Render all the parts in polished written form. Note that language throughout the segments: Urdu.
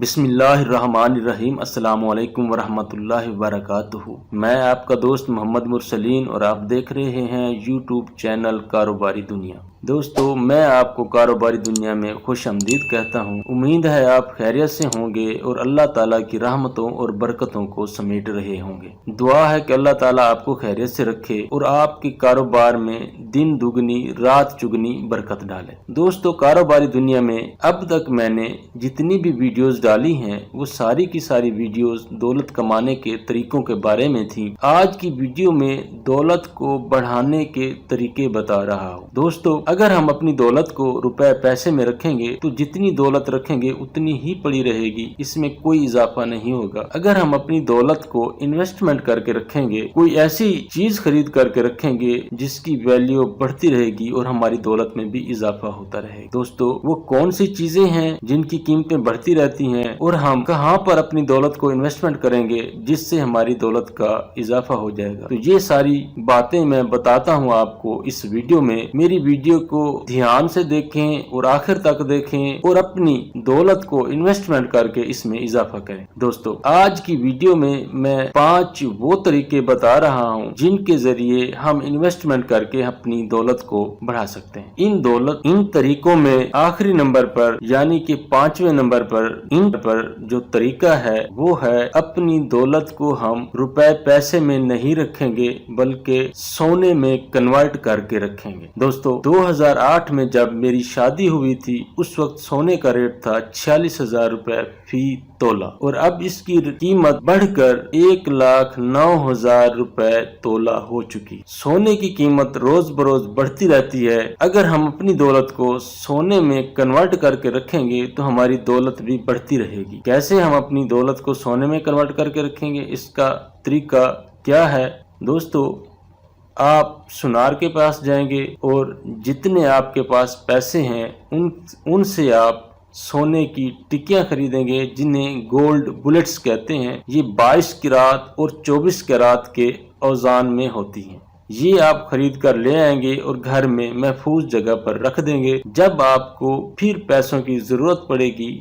بسم اللہ الرحمن الرحیم۔ السلام علیکم ورحمۃ اللہ وبرکاتہ۔ میں آپ کا دوست محمد مرسلین اور آپ دیکھ رہے ہیں یوٹیوب چینل کاروباری دنیا۔ دوستو، میں آپ کو کاروباری دنیا میں خوش آمدید کہتا ہوں۔ امید ہے آپ خیریت سے ہوں گے اور اللہ تعالیٰ کی رحمتوں اور برکتوں کو سمیٹ رہے ہوں گے۔ دعا ہے کہ اللہ تعالیٰ آپ کو خیریت سے رکھے اور آپ کے کاروبار میں دن دگنی رات چگنی برکت ڈالے۔ دوستو، کاروباری دنیا میں اب تک میں نے جتنی بھی ویڈیوز ڈالی ہیں وہ ساری کی ساری ویڈیوز دولت کمانے کے طریقوں کے بارے میں تھی۔ آج کی ویڈیو میں دولت کو بڑھانے کے طریقے بتا رہا ہوں۔ دوستو، اگر ہم اپنی دولت کو روپے پیسے میں رکھیں گے تو جتنی دولت رکھیں گے اتنی ہی پڑی رہے گی، اس میں کوئی اضافہ نہیں ہوگا۔ اگر ہم اپنی دولت کو انویسٹمنٹ کر کے رکھیں گے، کوئی ایسی چیز خرید کر کے رکھیں گے جس کی ویلیو بڑھتی رہے گی اور ہماری دولت میں بھی اضافہ ہوتا رہے گا۔ دوستو، وہ کون سی چیزیں ہیں جن کی قیمتیں بڑھتی رہتی ہیں اور ہم کہاں پر اپنی دولت کو انویسٹمنٹ کریں گے جس سے ہماری دولت کا اضافہ ہو جائے گا؟ تو یہ ساری باتیں میں بتاتا ہوں آپ کو اس ویڈیو میں۔ میری ویڈیو کو دھیان سے دیکھیں اور آخر تک دیکھیں اور اپنی دولت کو انویسٹمنٹ کر کے اس میں اضافہ کریں۔ دوستو، آج کی ویڈیو میں 5 وہ طریقے بتا رہا ہوں جن کے ذریعے ہم انویسٹمنٹ کر کے اپنی دولت کو بڑھا سکتے ہیں۔ ان طریقوں میں آخری نمبر پر یعنی کہ 5ویں نمبر پر جو طریقہ ہے وہ ہے اپنی دولت کو ہم روپے پیسے میں نہیں رکھیں گے بلکہ سونے میں کنورٹ کر کے رکھیں گے۔ دوستو، 2008 میں جب میری شادی ہوئی تھی اس وقت سونے کا ریٹ تھا 46,000 روپے فی تولہ اور اب اس کی قیمت بڑھ کر 1,09,000 روپے تولہ ہو چکی۔ سونے کی قیمت روز بروز بڑھتی رہتی ہے۔ اگر ہم اپنی دولت کو سونے میں کنورٹ کر کے رکھیں گے تو ہماری دولت بھی بڑھتی رہے گی۔ کیسے ہم اپنی دولت کو سونے میں کنورٹ کر کے رکھیں گے، اس کا طریقہ کیا ہے؟ دوستو، آپ سونار کے پاس جائیں گے اور جتنے آپ کے پاس پیسے ہیں ان سے آپ سونے کی ٹکیاں خریدیں گے جنہیں گولڈ بلٹس کہتے ہیں۔ یہ 22 کیرات اور 24 کیرات کے اوزان میں ہوتی ہیں۔ یہ آپ خرید کر لے آئیں گے اور گھر میں محفوظ جگہ پر رکھ دیں گے۔ جب آپ کو پھر پیسوں کی ضرورت پڑے گی،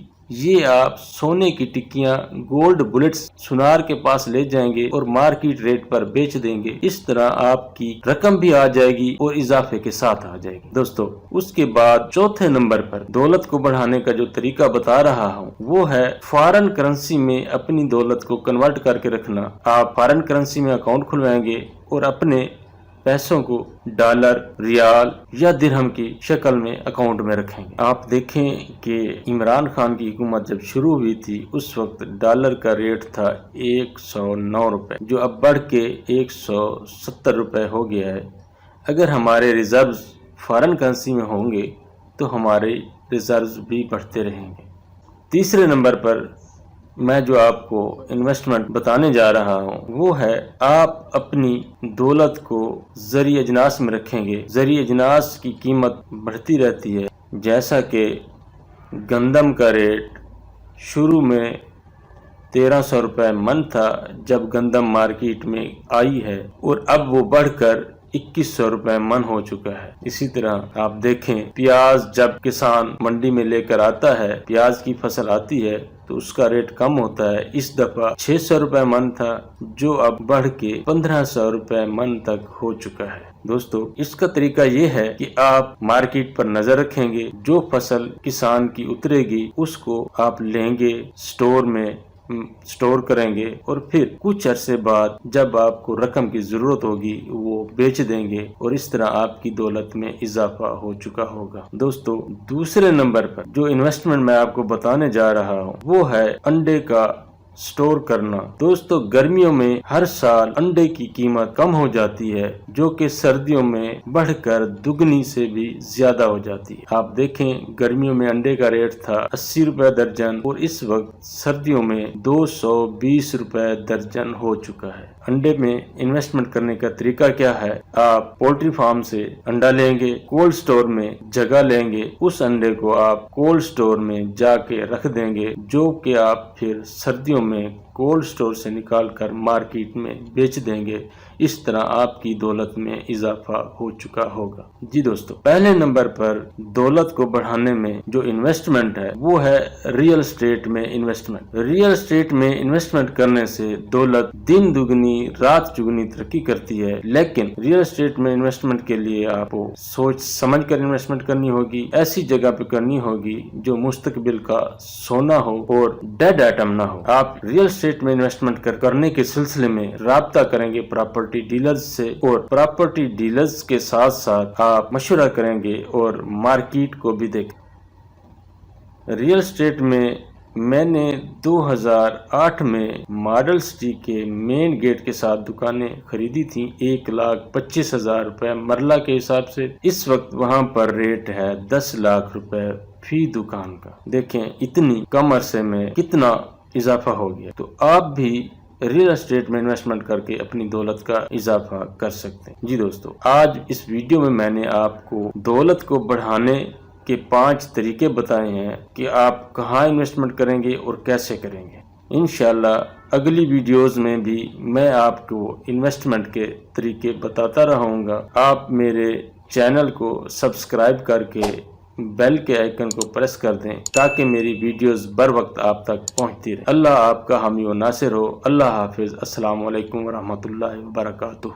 یہ آپ سونے کی ٹکیاں گولڈ بلٹس سونار کے پاس لے جائیں گے اور مارکیٹ ریٹ پر بیچ دیں گے۔ اس طرح آپ کی رقم بھی آ جائے گی اور اضافے کے ساتھ آ جائے گی۔ دوستو، اس کے بعد چوتھے نمبر پر دولت کو بڑھانے کا جو طریقہ بتا رہا ہوں وہ ہے فارن کرنسی میں اپنی دولت کو کنورٹ کر کے رکھنا۔ آپ فارن کرنسی میں اکاؤنٹ کھلوائیں گے اور اپنے پیسوں کو ڈالر، ریال یا درہم کی شکل میں اکاؤنٹ میں رکھیں گے۔ آپ دیکھیں کہ عمران خان کی حکومت جب شروع ہوئی تھی اس وقت ڈالر کا ریٹ تھا 109 روپے جو اب بڑھ کے 170 روپے ہو گیا ہے۔ اگر ہمارے ریزروز فارن کرنسی میں ہوں گے تو ہمارے ریزروز بھی بڑھتے رہیں گے۔ تیسرے نمبر پر میں جو آپ کو انویسٹمنٹ بتانے جا رہا ہوں وہ ہے آپ اپنی دولت کو زرعی اجناس میں رکھیں گے۔ زرعی اجناس کی قیمت بڑھتی رہتی ہے، جیسا کہ گندم کا ریٹ شروع میں 1,300 روپے من تھا جب گندم مارکیٹ میں آئی ہے اور اب وہ بڑھ کر 2,100 روپے من ہو چکا ہے۔ اسی طرح آپ دیکھیں پیاز جب کسان منڈی میں لے کر آتا ہے، پیاز کی فصل آتی ہے تو اس کا ریٹ کم ہوتا ہے۔ اس دفعہ 600 روپے من تھا جو اب بڑھ کے 1,500 روپے من تک ہو چکا ہے۔ دوستو، اس کا طریقہ یہ ہے کہ آپ مارکیٹ پر نظر رکھیں گے، جو فصل کسان کی اترے گی اس کو آپ لیں گے، سٹور کریں گے اور پھر کچھ عرصے بعد جب آپ کو رقم کی ضرورت ہوگی وہ بیچ دیں گے اور اس طرح آپ کی دولت میں اضافہ ہو چکا ہوگا۔ دوستو، دوسرے نمبر پر جو انویسٹمنٹ میں آپ کو بتانے جا رہا ہوں وہ ہے انڈے کا سٹور کرنا۔ دوستو، گرمیوں میں ہر سال انڈے کی قیمت کم ہو جاتی ہے جو کہ سردیوں میں بڑھ کر دگنی سے بھی زیادہ ہو جاتی ہے۔ آپ دیکھیں گرمیوں میں انڈے کا ریٹ تھا 80 روپے درجن اور اس وقت سردیوں میں 220 روپے درجن ہو چکا ہے۔ انڈے میں انویسٹمنٹ کرنے کا طریقہ کیا ہے؟ آپ پولٹری فارم سے انڈا لیں گے، کولڈ سٹور میں جگہ لیں گے، اس انڈے کو آپ کولڈ سٹور میں جا کے رکھ دیں گے جو کہ آپ پھر سردیوں میں کولڈ سٹور سے نکال کر مارکیٹ میں بیچ دیں گے، اس طرح آپ کی دولت میں اضافہ ہو چکا ہوگا۔ جی دوستو، پہلے نمبر پر دولت کو بڑھانے میں جو انویسٹمنٹ ہے وہ ہے ریئل اسٹیٹ میں انویسٹمنٹ۔ ریئل اسٹیٹ میں انویسٹمنٹ کرنے سے دولت دن دگنی رات چگنی ترقی کرتی ہے، لیکن ریئل اسٹیٹ میں انویسٹمنٹ کے لیے آپ کو سوچ سمجھ کر انویسٹمنٹ کرنی ہوگی، ایسی جگہ پہ کرنی ہوگی جو مستقبل کا سونا ہو اور ڈیڈ ایٹم نہ ہو۔ آپ ریئل اسٹیٹ میں انویسٹمنٹ کرنے کے سلسلے میں رابطہ کریں گے پراپرٹی ڈیلرز سے، اور پراپرٹی ڈیلرز کے ساتھ ساتھ آپ مشورہ کریں گے اور مارکیٹ کو بھی دیکھیں۔ ریئل اسٹیٹ میں نے 2008 میں ماڈل سٹی کے مین گیٹ کے ساتھ دکانیں خریدی تھیں 1,25,000 روپے مرلہ کے حساب سے۔ اس وقت وہاں پر ریٹ ہے 10 لاکھ روپے فی دکان کا۔ دیکھیں اتنی کم عرصے میں کتنا اضافہ ہو گیا۔ تو آپ بھی ریئل اسٹیٹ میں انویسٹمنٹ کر کے اپنی دولت کا اضافہ کر سکتے ہیں۔ جی دوستو، آج اس ویڈیو میں نے آپ کو دولت کو بڑھانے کے 5 طریقے بتائے ہیں کہ آپ کہاں انویسٹمنٹ کریں گے اور کیسے کریں گے۔ انشاءاللہ اگلی ویڈیوز میں بھی میں آپ کو انویسٹمنٹ کے طریقے بتاتا رہوں گا۔ آپ میرے چینل کو سبسکرائب کر کے بیل کے آئیکن کو پریس کر دیں تاکہ میری ویڈیوز بر وقت آپ تک پہنچتی رہے۔ اللہ آپ کا حامی و ناصر ہو۔ اللہ حافظ۔ السلام علیکم ورحمۃ اللہ وبرکاتہ۔